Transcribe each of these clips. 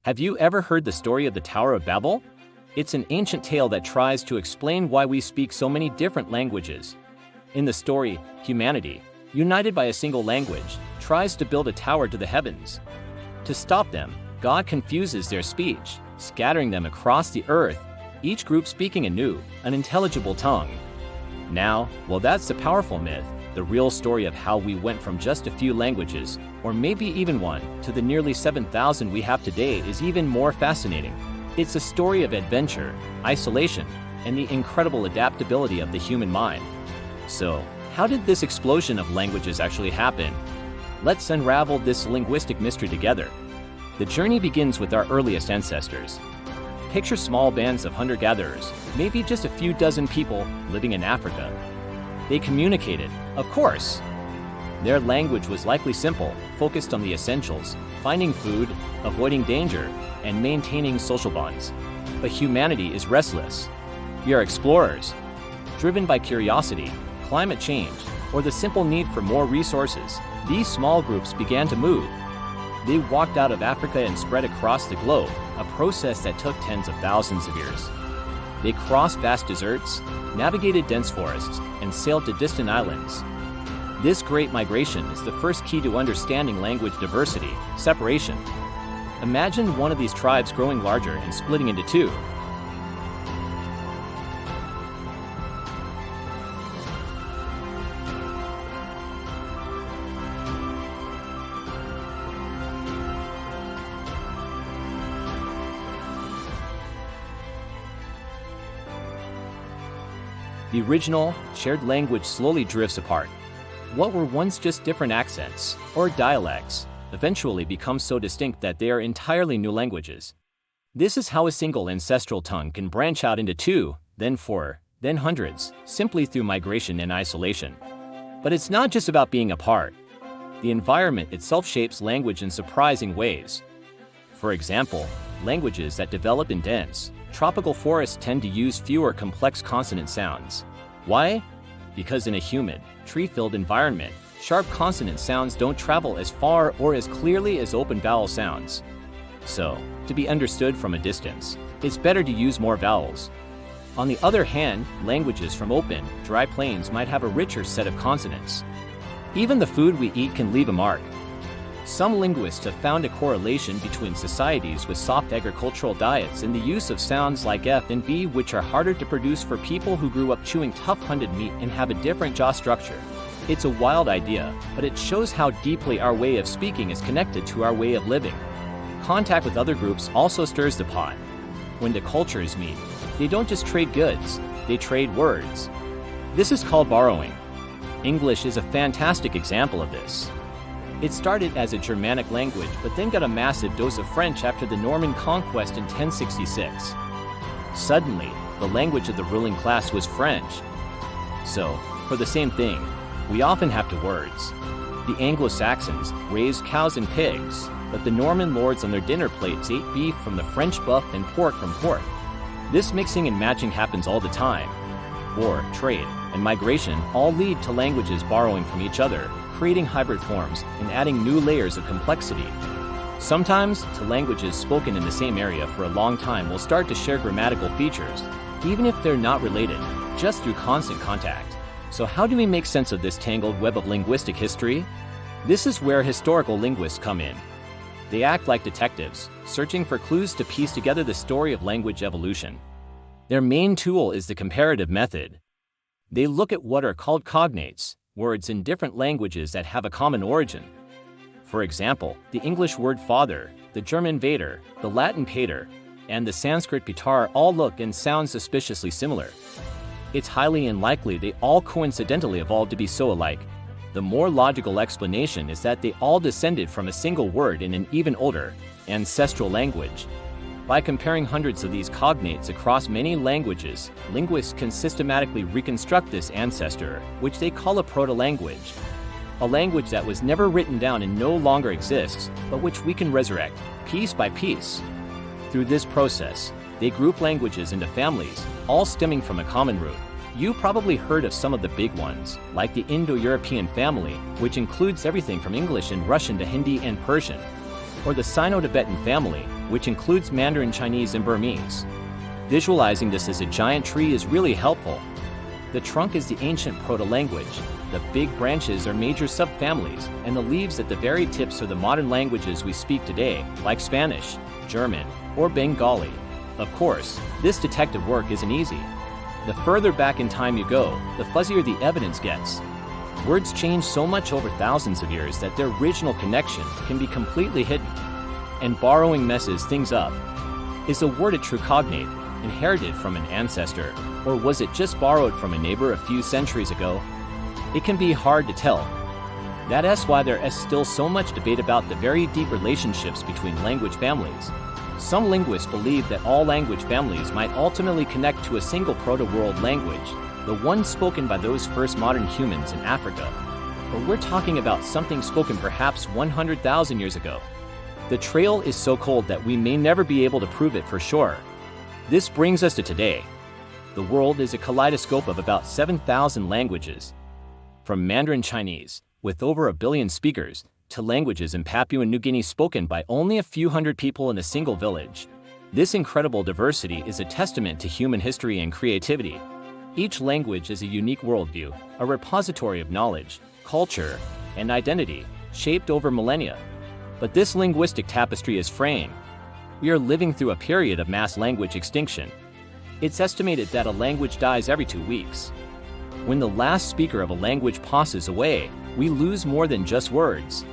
Have you ever heard the story of the Tower of Babel? It's an ancient tale that tries to explain why we speak so many different languages. In the story, humanity, united by a single language, tries to build a tower to the heavens. To stop them, God confuses their speech, scattering them across the earth, each group speaking a new, unintelligible tongue. Now, well, that's the powerful myth. The real story of how we went from just a few languages, or maybe even one, to the nearly 7,000 we have today is even more fascinating. It's a story of adventure, isolation, and the incredible adaptability of the human mind. So, how did this explosion of languages actually happen? Let's unravel this linguistic mystery together. The journey begins with our earliest ancestors. Picture small bands of hunter-gatherers, maybe just a few dozen people living in Africa. They communicated, of course. Their language was likely simple, focused on the essentials, finding food, avoiding danger, and maintaining social bonds. But humanity is restless. We are explorers, driven by curiosity, climate change, or the simple need for more resources. These small groups began to move. They walked out of Africa and spread across the globe, a process that took tens of thousands of years. They crossed vast deserts, navigated dense forests, and sailed to distant islands. This great migration is the first key to understanding language diversity, separation. Imagine one of these tribes growing larger and splitting into two. The original, shared language slowly drifts apart. What were once just different accents, or dialects, eventually become so distinct that they are entirely new languages. This is how a single ancestral tongue can branch out into two, then four, then hundreds, simply through migration and isolation. But it's not just about being apart. The environment itself shapes language in surprising ways. For example, languages that develop in dense, tropical forests tend to use fewer complex consonant sounds. Why? Because in a humid, tree-filled environment, sharp consonant sounds don't travel as far or as clearly as open vowel sounds. So, to be understood from a distance, it's better to use more vowels. On the other hand, languages from open, dry plains might have a richer set of consonants. Even the food we eat can leave a mark. Some linguists have found a correlation between societies with soft agricultural diets and the use of sounds like F and B, which are harder to produce for people who grew up chewing tough hunted meat and have a different jaw structure. It's a wild idea, but it shows how deeply our way of speaking is connected to our way of living. Contact with other groups also stirs the pot. When the cultures meet, they don't just trade goods, they trade words. This is called borrowing. English is a fantastic example of this. It started as a Germanic language but then got a massive dose of French after the Norman conquest in 1066. Suddenly, the language of the ruling class was French. So, for the same thing, we often have two words. The Anglo-Saxons raised cows and pigs, but the Norman lords on their dinner plates ate beef from the French buff and pork from pork. This mixing and matching happens all the time. War, trade, and migration all lead to languages borrowing from each other, creating hybrid forms and adding new layers of complexity. Sometimes, two languages spoken in the same area for a long time will start to share grammatical features, even if they're not related, just through constant contact. So how do we make sense of this tangled web of linguistic history? This is where historical linguists come in. They act like detectives, searching for clues to piece together the story of language evolution. Their main tool is the comparative method. They look at what are called cognates, words in different languages that have a common origin. For example, the English word father, the German vater, the Latin pater, and the Sanskrit pitar all look and sound suspiciously similar. It's highly unlikely they all coincidentally evolved to be so alike. The more logical explanation is that they all descended from a single word in an even older, ancestral language. By comparing hundreds of these cognates across many languages, linguists can systematically reconstruct this ancestor, which they call a proto-language. A language that was never written down and no longer exists, but which we can resurrect, piece by piece. Through this process, they group languages into families, all stemming from a common root. You probably heard of some of the big ones, like the Indo-European family, which includes everything from English and Russian to Hindi and Persian, or the Sino-Tibetan family, which includes Mandarin Chinese and Burmese. Visualizing this as a giant tree is really helpful. The trunk is the ancient proto-language, the big branches are major subfamilies, and the leaves at the very tips are the modern languages we speak today, like Spanish, German, or Bengali. Of course, this detective work isn't easy. The further back in time you go, the fuzzier the evidence gets. Words change so much over thousands of years that their original connection can be completely hidden. And borrowing messes things up. Is a word a true cognate, inherited from an ancestor, or was it just borrowed from a neighbor a few centuries ago? It can be hard to tell. That's why there is still so much debate about the very deep relationships between language families. Some linguists believe that all language families might ultimately connect to a single proto-world language, the one spoken by those first modern humans in Africa. But we're talking about something spoken perhaps 100,000 years ago. The trail is so cold that we may never be able to prove it for sure. This brings us to today. The world is a kaleidoscope of about 7,000 languages. From Mandarin Chinese, with over 1 billion speakers, to languages in Papua New Guinea spoken by only a few hundred people in a single village. This incredible diversity is a testament to human history and creativity. Each language is a unique worldview, a repository of knowledge, culture, and identity, shaped over millennia. But this linguistic tapestry is fraying. We are living through a period of mass language extinction. It's estimated that a language dies every 2 weeks. When the last speaker of a language passes away, we lose more than just words.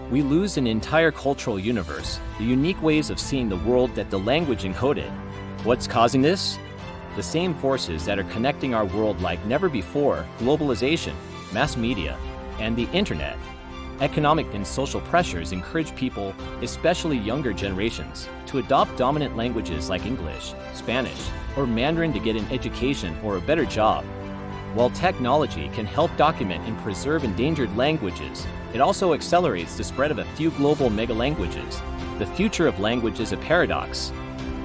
We lose an entire cultural universe, the unique ways of seeing the world that the language encoded. What's causing this? The same forces that are connecting our world like never before: globalization, mass media, and the internet. Economic and social pressures encourage people, especially younger generations, to adopt dominant languages like English, Spanish, or Mandarin to get an education or a better job. While technology can help document and preserve endangered languages, it also accelerates the spread of a few global mega-languages. The future of language is a paradox.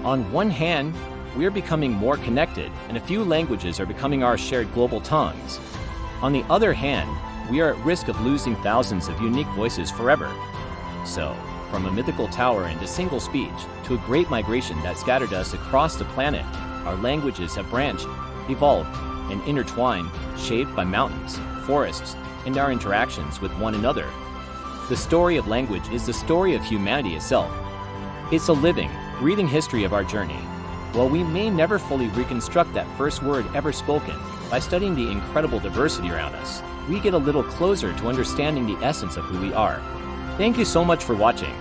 On one hand, we are becoming more connected, and a few languages are becoming our shared global tongues. On the other hand, we are at risk of losing thousands of unique voices forever. So, from a mythical tower into single speech, to a great migration that scattered us across the planet, our languages have branched, evolved, and intertwined, shaped by mountains, forests, and our interactions with one another. The story of language is the story of humanity itself. It's a living, breathing history of our journey. While we may never fully reconstruct that first word ever spoken, by studying the incredible diversity around us, we get a little closer to understanding the essence of who we are. Thank you so much for watching.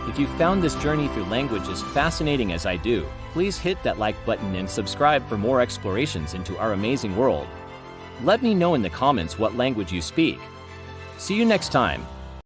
If you found this journey through language as fascinating as I do, please hit that like button and subscribe for more explorations into our amazing world. Let me know in the comments what language you speak. See you next time.